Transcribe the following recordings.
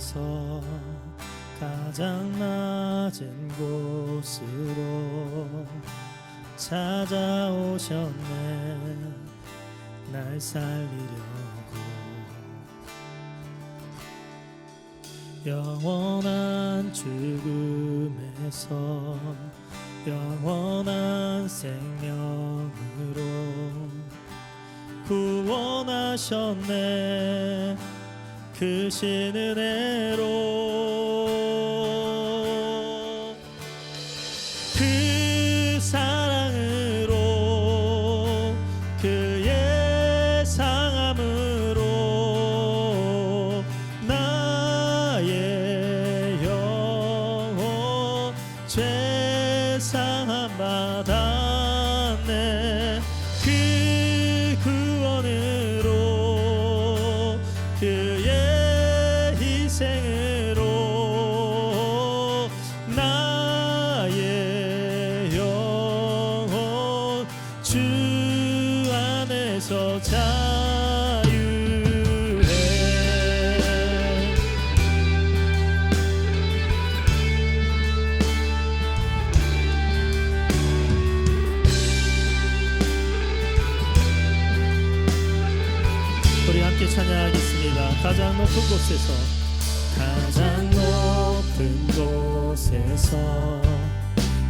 곳에서 가장 낮은 곳으로 찾아오셨네. 날 살리려고 영원한 죽음에서 영원한 생명으로 구원하셨네. 크신 은혜로 그 사랑으로 그의 상함으로 나의 영혼 죄사함 받았네. 그 구원으로 그의 희생으로 나의 영혼 주 안에서 자유해. 우리 함께 찬양하겠습니다. 가장 높은 곳에서 가장 높은 곳에서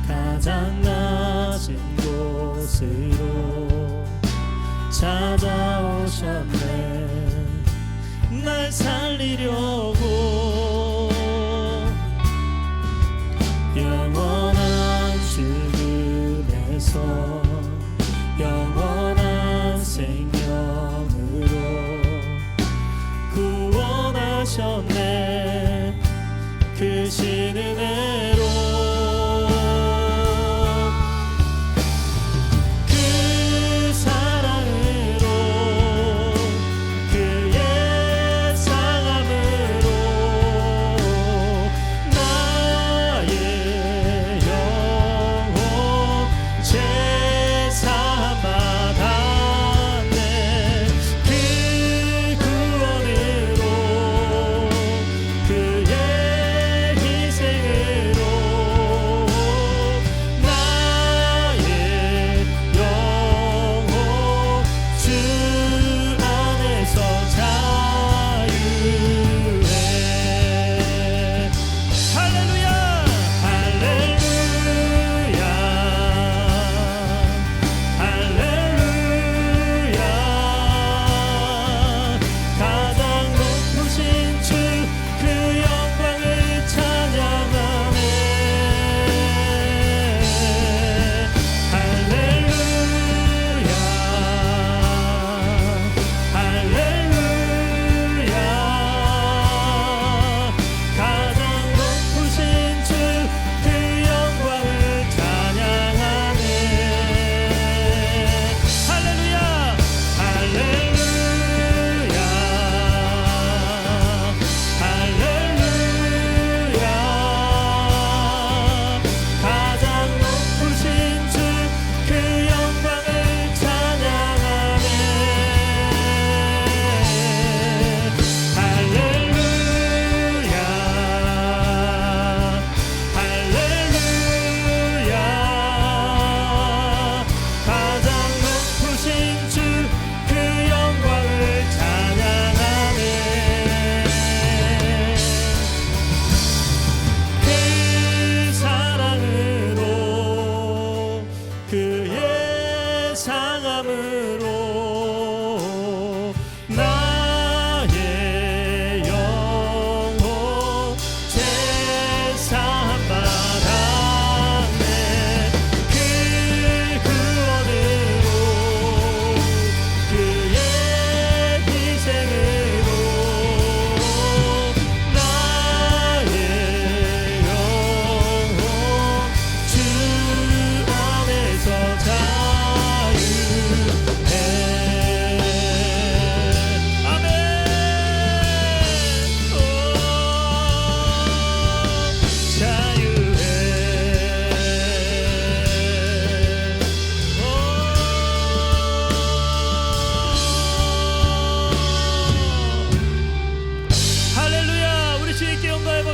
가장 낮은 곳으로 찾아오셨네. 날 살리려고 영원한 죽음에서 영원한 생명으로 구원하셨네. 크신 은혜로 그 사랑으로 그의 상함으로 나의 영혼 죄사함 받았네. 그 구원으로 그의 희생으로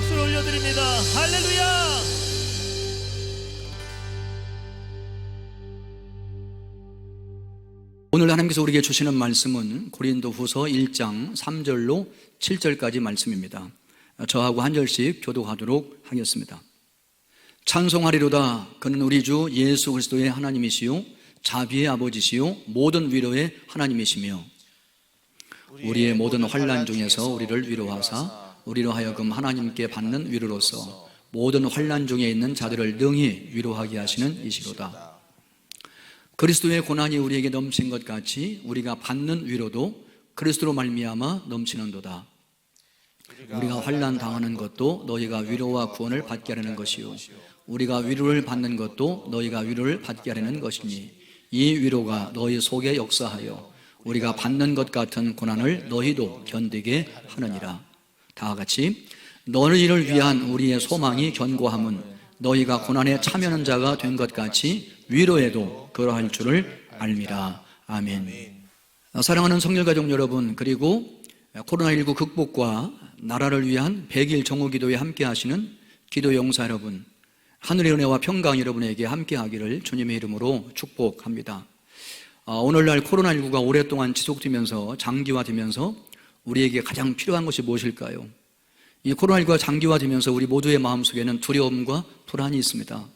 박수를 올려드립니다. 할렐루야. 오늘 하나님께서 우리에게 주시는 말씀은 고린도후서 1장 3절로 7절까지 말씀입니다. 저하고 한 절씩 교독하도록 하겠습니다. 찬송하리로다. 그는 우리 주 예수 그리스도의 하나님이시요 자비의 아버지시요 모든 위로의 하나님이시며 우리의 모든 환난 중에서 우리를 위로하사 우리로 하여금 하나님께 받는 위로로서 모든 환난 중에 있는 자들을 능히 위로하게 하시는 이시로다. 그리스도의 고난이 우리에게 넘친 것 같이 우리가 받는 위로도 그리스도로 말미암아 넘치는도다. 우리가 환난 당하는 것도 너희가 위로와 구원을 받게 하려는 것이요 우리가 위로를 받는 것도 너희가 위로를 받게 하려는 것이니 이 위로가 너희 속에 역사하여 우리가 받는 것 같은 고난을 너희도 견디게 하느니라. 다 같이 너희를 위한 우리의 소망이 견고함은 너희가 고난에 참여하는 자가 된 것 같이 위로에도 그러할 줄을 알미라. 아멘. 사랑하는 성결가족 여러분, 그리고 코로나19 극복과 나라를 위한 100일 정오기도에 함께 하시는 기도 용사 여러분, 하늘의 은혜와 평강 여러분에게 함께 하기를 주님의 이름으로 축복합니다. 오늘날 코로나19가 오랫동안 지속되면서 장기화되면서 우리에게 가장 필요한 것이 무엇일까요? 이 코로나19가 장기화되면서 우리 모두의 마음속에는 두려움과 불안이 있습니다.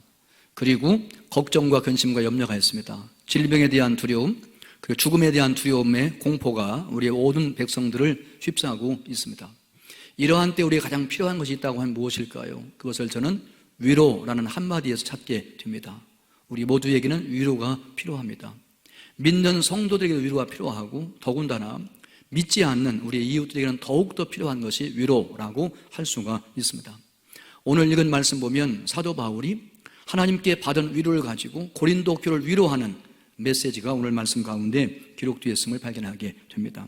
그리고 걱정과 근심과 염려가 있습니다. 질병에 대한 두려움, 그리고 죽음에 대한 두려움의 공포가 우리의 모든 백성들을 휩싸고 있습니다. 이러한 때 우리가 가장 필요한 것이 있다고 하면 무엇일까요? 그것을 저는 위로라는 한마디에서 찾게 됩니다. 우리 모두에게는 위로가 필요합니다. 믿는 성도들에게도 위로가 필요하고 더군다나 믿지 않는 우리 이웃들에게는 더욱더 필요한 것이 위로라고 할 수가 있습니다. 오늘 읽은 말씀 보면 사도 바울이 하나님께 받은 위로를 가지고 고린도 교회를 위로하는 메시지가 오늘 말씀 가운데 기록되어 있음을 발견하게 됩니다.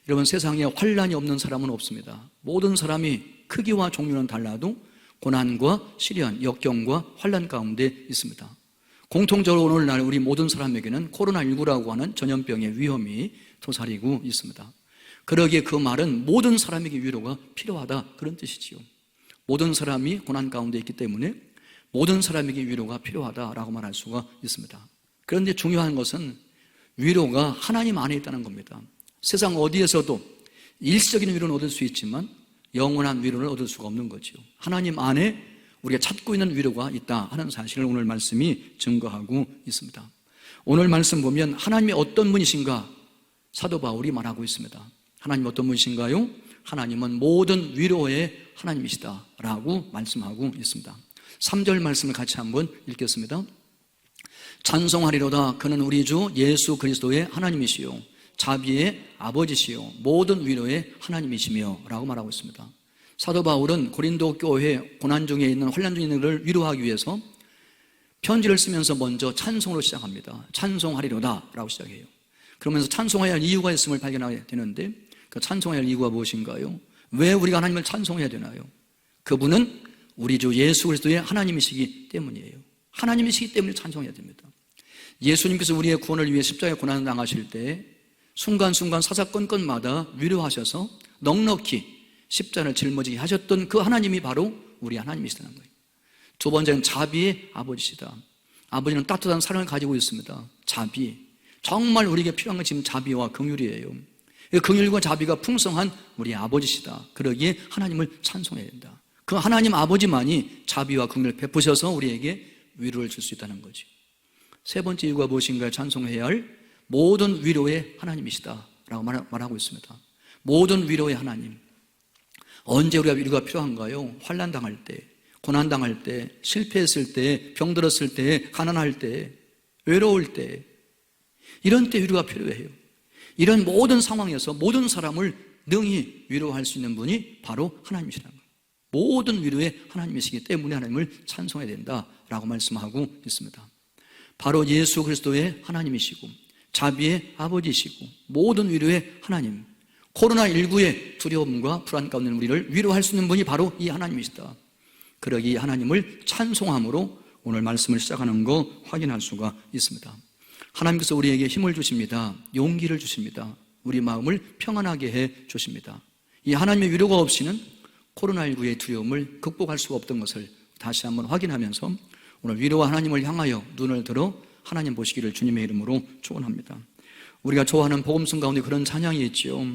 여러분, 세상에 환난이 없는 사람은 없습니다. 모든 사람이 크기와 종류는 달라도 고난과 시련, 역경과 환난 가운데 있습니다. 공통적으로 오늘날 우리 모든 사람에게는 코로나19라고 하는 전염병의 위험이 도사리고 있습니다. 그러기에 그 말은 모든 사람에게 위로가 필요하다, 그런 뜻이지요. 모든 사람이 고난 가운데 있기 때문에 모든 사람에게 위로가 필요하다라고 말할 수가 있습니다. 그런데 중요한 것은 위로가 하나님 안에 있다는 겁니다. 세상 어디에서도 일시적인 위로는 얻을 수 있지만 영원한 위로를 얻을 수가 없는 거죠. 하나님 안에 우리가 찾고 있는 위로가 있다 하는 사실을 오늘 말씀이 증거하고 있습니다. 오늘 말씀 보면 하나님이 어떤 분이신가 사도 바울이 말하고 있습니다. 하나님 어떤 분이신가요? 하나님은 모든 위로의 하나님이시다 라고 말씀하고 있습니다. 3절 말씀을 같이 한번 읽겠습니다. 찬송하리로다. 그는 우리 주 예수 그리스도의 하나님이시요 자비의 아버지시요 모든 위로의 하나님이시며 라고 말하고 있습니다. 사도 바울은 고린도 교회 고난 중에 있는 환난 중에 있는 것을 위로하기 위해서 편지를 쓰면서 먼저 찬송으로 시작합니다. 찬송하리로다 라고 시작해요. 그러면서 찬송해야 할 이유가 있음을 발견하게 되는데 그 찬송해야 할 이유가 무엇인가요? 왜 우리가 하나님을 찬송해야 되나요? 그분은 우리 주 예수 그리스도의 하나님이시기 때문이에요. 하나님이시기 때문에 찬송해야 됩니다. 예수님께서 우리의 구원을 위해 십자가에 고난을 당하실 때 순간순간 사사건건마다 위로하셔서 넉넉히 십자가를 짊어지게 하셨던 그 하나님이 바로 우리 하나님이시다는 거예요. 두 번째는 자비의 아버지시다. 아버지는 따뜻한 사랑을 가지고 있습니다. 자비, 정말 우리에게 필요한 건 지금 자비와 긍휼이에요. 긍휼과 자비가 풍성한 우리 아버지시다. 그러기에 하나님을 찬송해야 된다. 그 하나님 아버지만이 자비와 긍휼을 베푸셔서 우리에게 위로를 줄 수 있다는 거죠. 세 번째 이유가 무엇인가요? 찬송해야 할 모든 위로의 하나님이시다 라고 말하고 있습니다. 모든 위로의 하나님. 언제 우리가 위로가 필요한가요? 환난 당할 때, 고난 당할 때, 실패했을 때, 병들었을 때, 가난할 때, 외로울 때, 이런 때 위로가 필요해요. 이런 모든 상황에서 모든 사람을 능히 위로할 수 있는 분이 바로 하나님이시라는 거예요. 모든 위로의 하나님이시기 때문에 하나님을 찬송해야 된다라고 말씀하고 있습니다. 바로 예수 그리스도의 하나님이시고 자비의 아버지이시고 모든 위로의 하나님, 코로나19의 두려움과 불안 가운데 있는 우리를 위로할 수 있는 분이 바로 이 하나님이시다. 그러기 이 하나님을 찬송함으로 오늘 말씀을 시작하는 거 확인할 수가 있습니다. 하나님께서 우리에게 힘을 주십니다. 용기를 주십니다. 우리 마음을 평안하게 해 주십니다. 이 하나님의 위로가 없이는 코로나19의 두려움을 극복할 수가 없던 것을 다시 한번 확인하면서 오늘 위로와 하나님을 향하여 눈을 들어 하나님 보시기를 주님의 이름으로 축원합니다. 우리가 좋아하는 복음성 가운데 그런 찬양이 있지요.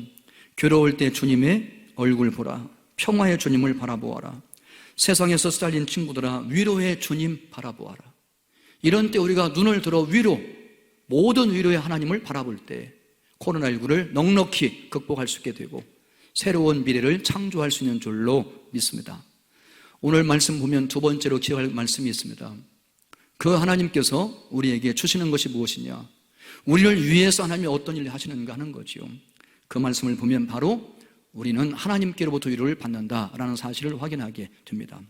괴로울 때 주님의 얼굴 보라, 평화의 주님을 바라보아라. 세상에서 쓰달린 친구들아 위로의 주님 바라보아라. 이런 때 우리가 눈을 들어 모든 위로의 하나님을 바라볼 때 코로나19를 넉넉히 극복할 수 있게 되고 새로운 미래를 창조할 수 있는 줄로 믿습니다. 오늘 말씀 보면 두 번째로 기억할 말씀이 있습니다. 그 하나님께서 우리에게 주시는 것이 무엇이냐, 우리를 위해서 하나님이 어떤 일을 하시는가 하는 거지요. 그 말씀을 보면 바로 우리는 하나님께로부터 위로를 받는다라는 사실을 확인하게 됩니다.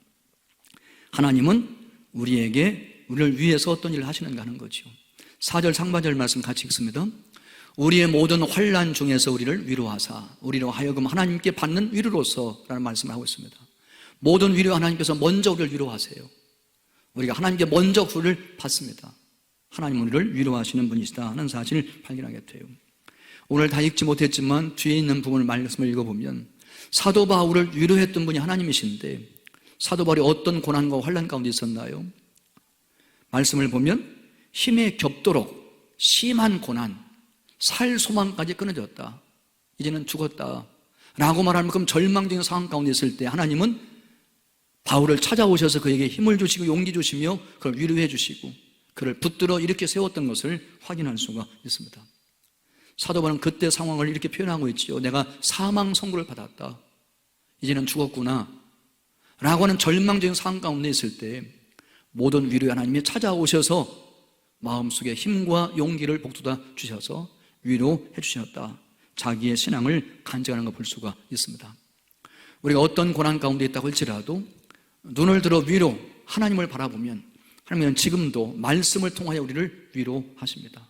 하나님은 우리를 위해서 어떤 일을 하시는가 하는 거지요. 4절 상반절 말씀 같이 읽습니다. 우리의 모든 환난 중에서 우리를 위로하사 우리로 하여금 하나님께 받는 위로로서 라는 말씀을 하고 있습니다. 모든 위로 하나님께서 먼저 우리를 위로하세요. 우리가 하나님께 먼저 구를 받습니다. 하나님 우리를 위로하시는 분이시다 하는 사실을 발견하게 돼요. 오늘 다 읽지 못했지만 뒤에 있는 부분을 말씀을 읽어보면 사도 바울을 위로했던 분이 하나님이신데 사도 바울이 어떤 고난과 환난 가운데 있었나요? 말씀을 보면 힘에 겹도록 심한 고난, 살 소망까지 끊어졌다. 이제는 죽었다 라고 말하는 만큼 절망적인 상황 가운데 있을 때 하나님은 바울을 찾아오셔서 그에게 힘을 주시고 용기 주시며 그를 위로해 주시고 그를 붙들어 이렇게 세웠던 것을 확인할 수가 있습니다. 사도 바울은 그때 상황을 이렇게 표현하고 있지요. 내가 사망 선고를 받았다. 이제는 죽었구나 라고 하는 절망적인 상황 가운데 있을 때 모든 위로의 하나님이 찾아오셔서 마음속에 힘과 용기를 북돋아 주셔서 위로해 주셨다. 자기의 신앙을 간증하는 걸 볼 수가 있습니다. 우리가 어떤 고난 가운데 있다고 할지라도 눈을 들어 하나님을 바라보면 하나님은 지금도 말씀을 통하여 우리를 위로하십니다.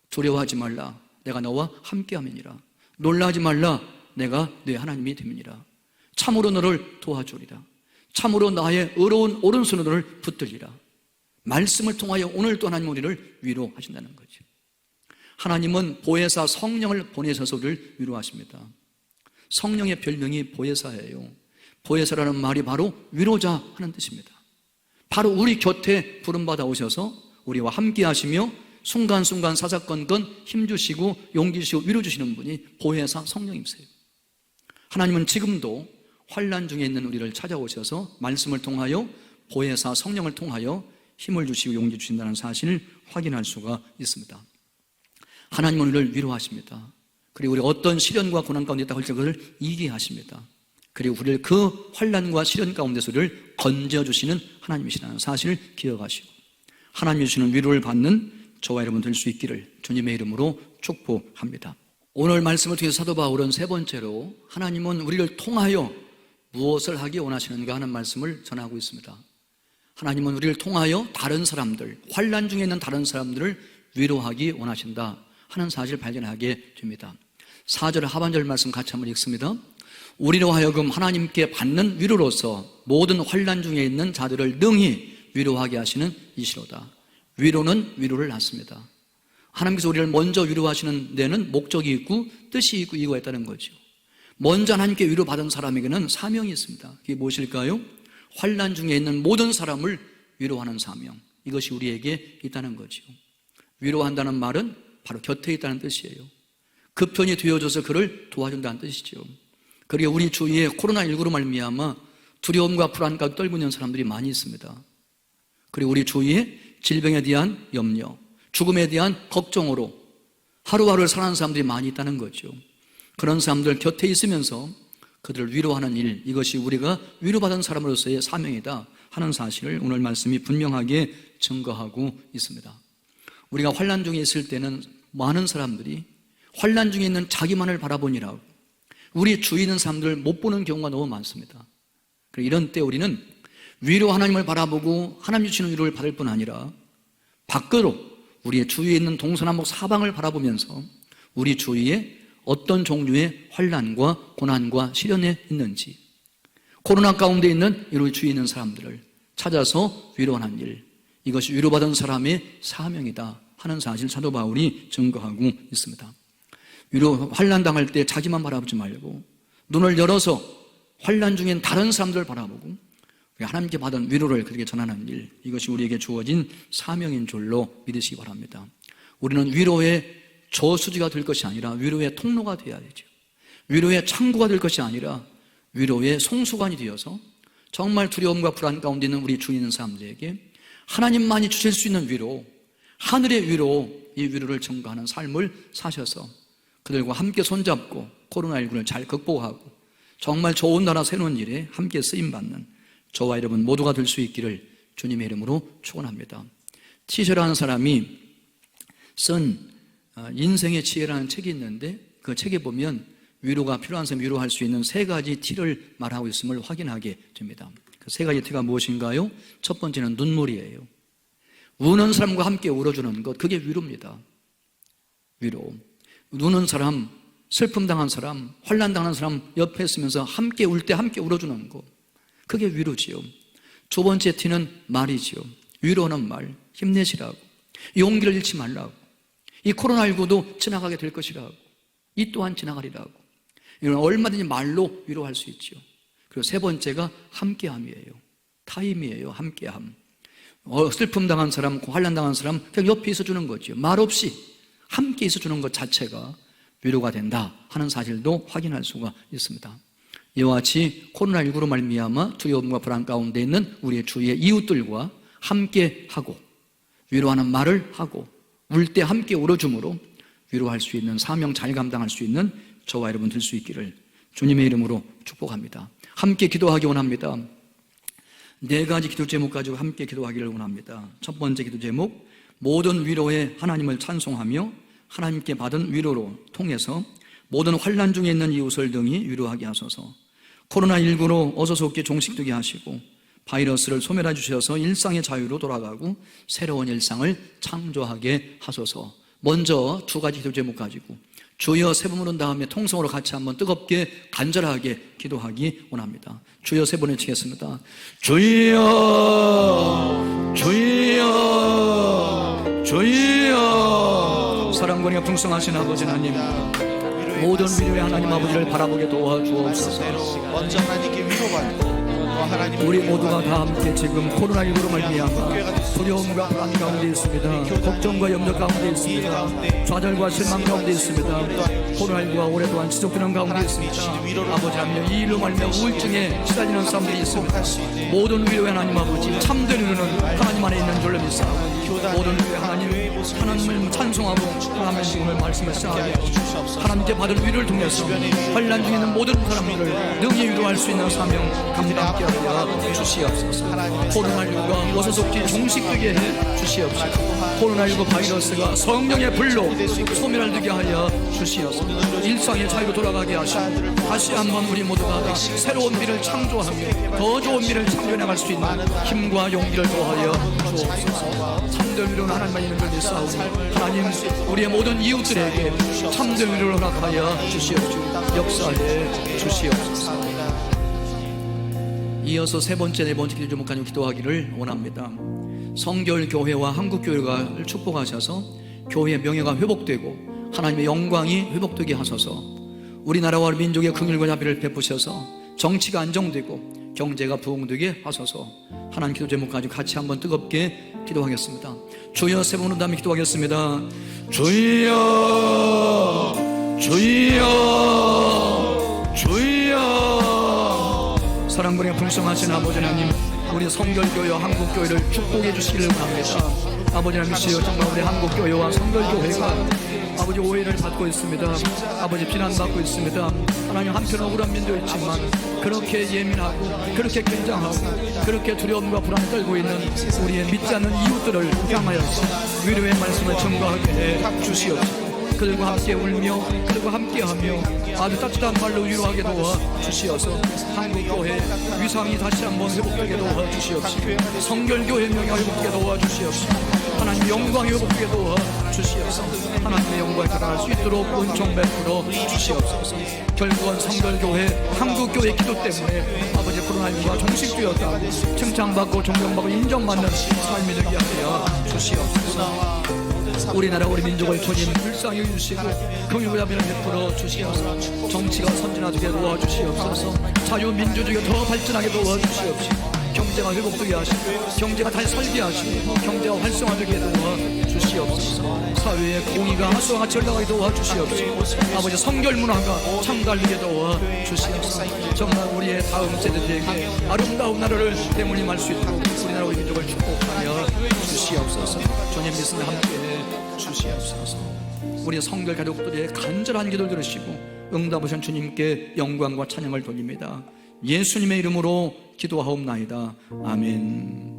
두려워하지 말라, 내가 너와 함께함이니라. 놀라지 말라, 내가 네 하나님이 됨이니라. 참으로 너를 도와주리라. 참으로 나의 의로운 오른손으로 너를 붙들리라. 말씀을 통하여 오늘도 하나님 우리를 위로하신다는 거죠. 하나님은 보혜사 성령을 보내셔서 우리를 위로하십니다. 성령의 별명이 보혜사예요. 보혜사라는 말이 바로 위로자 하는 뜻입니다. 바로 우리 곁에 부름받아 오셔서 우리와 함께 하시며 순간순간 사사건건 힘주시고 용기 주시고 위로 주시는 분이 보혜사 성령님이세요. 하나님은 지금도 환난 중에 있는 우리를 찾아오셔서 말씀을 통하여 보혜사 성령을 통하여 힘을 주시고 용기 주신다는 사실을 확인할 수가 있습니다. 하나님은 우리를 위로하십니다. 그리고 우리 어떤 시련과 고난 가운데 있다고 할지 그것을 이기게 하십니다. 그리고 우리를 그 환난과 시련 가운데서 우리를 건져주시는 하나님이시라는 사실을 기억하시고 하나님이 주시는 위로를 받는 저와 여러분 될 수 있기를 주님의 이름으로 축복합니다. 오늘 말씀을 통해서 사도 바울은 세 번째로 하나님은 우리를 통하여 무엇을 하기 원하시는가 하는 말씀을 전하고 있습니다. 하나님은 우리를 통하여 다른 사람들, 환난 중에 있는 다른 사람들을 위로하기 원하신다 하는 사실을 발견하게 됩니다. 4절 하반절 말씀 같이 한번 읽습니다. 우리로 하여금 하나님께 받는 위로로서 모든 환난 중에 있는 자들을 능히 위로하게 하시는 이시로다. 위로는 위로를 낳습니다. 하나님께서 우리를 먼저 위로하시는 데는 목적이 있고 뜻이 있고 이유가 있다는 거죠. 먼저 하나님께 위로받은 사람에게는 사명이 있습니다. 그게 무엇일까요? 환난 중에 있는 모든 사람을 위로하는 사명, 이것이 우리에게 있다는 거죠. 위로한다는 말은 바로 곁에 있다는 뜻이에요. 그 편이 되어줘서 그를 도와준다는 뜻이죠. 그리고 우리 주위에 코로나19로 말미암아 두려움과 불안과 떨고 있는 사람들이 많이 있습니다. 그리고 우리 주위에 질병에 대한 염려, 죽음에 대한 걱정으로 하루하루를 살아가는 사람들이 많이 있다는 거죠. 그런 사람들 곁에 있으면서 그들을 위로하는 일, 이것이 우리가 위로받은 사람으로서의 사명이다 하는 사실을 오늘 말씀이 분명하게 증거하고 있습니다. 우리가 환난 중에 있을 때는 많은 사람들이 환난 중에 있는 자기만을 바라보니라고 우리 주위에 있는 사람들을 못 보는 경우가 너무 많습니다. 이런 때 우리는 위로 하나님을 바라보고 하나님 주시는 위로를 받을 뿐 아니라 밖으로 우리의 주위에 있는 동서남북 사방을 바라보면서 우리 주위에 어떤 종류의 환난과 고난과 시련에 있는지, 코로나 가운데 있는 우리 주위에 있는 사람들을 찾아서 위로하는 일, 이것이 위로받은 사람의 사명이다 하는 사실 사도 바울이 증거하고 있습니다. 위로 환난 당할 때 자기만 바라보지 말고 눈을 열어서 환난 중엔 다른 사람들을 바라보고 하나님께 받은 위로를 그렇게 전하는 일, 이것이 우리에게 주어진 사명인 줄로 믿으시기 바랍니다. 우리는 위로의 저수지가 될 것이 아니라 위로의 통로가 되어야 되죠. 위로의 창구가 될 것이 아니라 위로의 송수관이 되어서 정말 두려움과 불안 가운데 있는 우리 주위 있는 사람들에게 하나님만이 주실 수 있는 위로, 하늘의 위로, 이 위로를 증거하는 삶을 사셔서 그들과 함께 손잡고 코로나19를 잘 극복하고 정말 좋은 나라 세우는 일에 함께 쓰임받는 저와 여러분 모두가 될 수 있기를 주님의 이름으로 축원합니다. 티셔라는 사람이 쓴 인생의 지혜라는 책이 있는데 그 책에 보면 위로가 필요한 사람 위로할 수 있는 3가지 티를 말하고 있음을 확인하게 됩니다. 그 3가지 티가 무엇인가요? 첫 번째는 눈물이에요. 우는 사람과 함께 울어주는 것, 그게 위로입니다. 위로. 우는 사람, 슬픔 당한 사람, 환난 당한 사람 옆에 있으면서 함께 울 때 함께 울어주는 것, 그게 위로지요. 두 번째 티는 말이지요. 위로하는 말, 힘내시라고, 용기를 잃지 말라고, 이 코로나19도 지나가게 될 것이라고, 이 또한 지나가리라고. 이건 얼마든지 말로 위로할 수 있지요. 그리고 세 번째가 함께함이에요. 타임이에요. 함께함. 슬픔 당한 사람, 환난 당한 사람 그냥 옆에 있어주는 거죠. 말 없이 함께 있어주는 것 자체가 위로가 된다 하는 사실도 확인할 수가 있습니다. 이와 같이 코로나19로 말미암아 두려움과 불안 가운데 있는 우리의 주위의 이웃들과 함께 하고 위로하는 말을 하고 울 때 함께 울어줌으로 위로할 수 있는 사명 잘 감당할 수 있는 저와 여러분 될 수 있기를 주님의 이름으로 축복합니다. 함께 기도하기 원합니다. 4가지 기도 제목 가지고 함께 기도하기를 원합니다. 첫 번째 기도 제목, 모든 위로에 하나님을 찬송하며 하나님께 받은 위로로 통해서 모든 환난 중에 있는 이웃을 등이 위로하게 하소서. 코로나19로 어서속히 종식되게 하시고 바이러스를 소멸해 주셔서 일상의 자유로 돌아가고 새로운 일상을 창조하게 하소서. 먼저 2가지 기도 제목 가지고 주여 세 번 부른 다음에 통성으로 같이 한번 뜨겁게 간절하게 기도하기 원합니다. 주여 세 번 외치겠습니다. 주여 주여 주여. 사랑과 풍성하신 아버지 하나님, 모든 위로의 하나님 아버지를 바라보게 도와주옵소서. 먼저 하나님께 위로받고 우리 모두가 다 함께 지금 코로나19로 말미암아 두려움과 불안 가운데 있습니다. 걱정과 염려 가운데 있습니다. 좌절과 실망 가운데 있습니다. 코로나19가 오랫동안 지속되는 가운데 있습니다. 아버지 하나님, 이 일로 말미암아 우울증에 시달리는 사람들이 있습니다. 모든 위로의 하나님 아버지, 참된 위로는 하나님 안에 있는 줄로 믿사옵나니 모든 위로의 하나님을 찬송하고 하나님의 오늘 말씀을 쌓아야 하나님께 받은 위로를 통해서 환난 중에 있는 모든 사람들을 능히 위로할 수 있는 사명 감당하게 하여 주시옵소서. 코로나19가 어서속히 종식되게 해 주시옵소서. 코로나19 바이러스가 성령의 불로 소멸되게 하여 주시옵소서. 일상의 자유로 돌아가게 하시고 다시 한번 우리 모두가 다 새로운 미래를 창조하며 더 좋은 미래를 창조해나갈 수 있는 힘과 용기를 더하여 주옵소서. 참된 위로는 하나님만 있는 걸 믿사오니 하나님, 우리의 모든 이웃들에게 참된 위로를 허락하여 주시옵소서. 역사해 주시옵소서. 이어서 세 번째, 네 번째 기도 제목 가지고 기도하기를 원합니다. 성결교회와 한국교회가 축복하셔서 교회의 명예가 회복되고 하나님의 영광이 회복되게 하소서. 우리나라와 민족의 긍휼과 자비를 베푸셔서 정치가 안정되고 경제가 부흥되게 하소서. 하나님 기도 제목 가지고 같이 한번 뜨겁게 기도하겠습니다. 주여 세 번 다음에 기도하겠습니다. 주여 주여 주여. 사랑분의 풍성하신 아버지 하나님, 우리 성결교회와 한국교회를 축복해 주시기를 원합니다. 아버지 하나님이시여, 정말 우리 한국교회와 성결교회가 아버지 오해를 받고 있습니다. 아버지 비난받고 있습니다. 하나님, 한편 억울한 면도 있지만 그렇게 예민하고 그렇게 긴장하고 그렇게 두려움과 불안을 떨고 있는 우리의 믿지 않는 이웃들을 향하여서 위로의 말씀을 전가하게 해 주시옵소서. 그들과 함께 울며 그들과 함께하며 아주 따뜻한 말로 위로하게 도와 주시어서 한국교회 위상이 다시 한번 회복되게 도와 주시옵소서. 성결교회 명예가 회복되게 도와 주시옵소서. 하나님 영광이 회복되게 도와 주시옵소서. 하나님의 영광에 드러날 수 있도록 은총 베풀어 주시옵소서. 결국은 성결교회 한국교회 기도 때문에 아버지 코로나19가 종식되었다고 칭찬받고 존경받고 인정받는 삶이 되게 하여 주시옵소서. 우리나라 우리 민족을 주님 불쌍히 주시고 긍휼과 자비를 베풀어 주시옵소서. 정치가 선진화되게 도와주시옵소서. 자유민주주의가 더 발전하게 도와주시옵시고, 경제가 회복되게 하시고, 경제가 다시 설게 하시고, 경제가 활성화되게 도와주시옵소서. 사회의 공의가 하수와 같이 올라가게 도와주시옵시고, 아버지 성결 문화가 창달되게 도와주시옵소서. 정말 우리의 다음 세대들에게 아름다운 나라를 되물림할 수 있도록 우리나라 우리 민족을 축복하며 주시옵소서. 주님 말씀에 함께해 주시옵소서. 우리 성결 가족들의 간절한 기도를 들으시고 응답하신 주님께 영광과 찬양을 돌립니다. 예수님의 이름으로 기도하옵나이다. 아멘.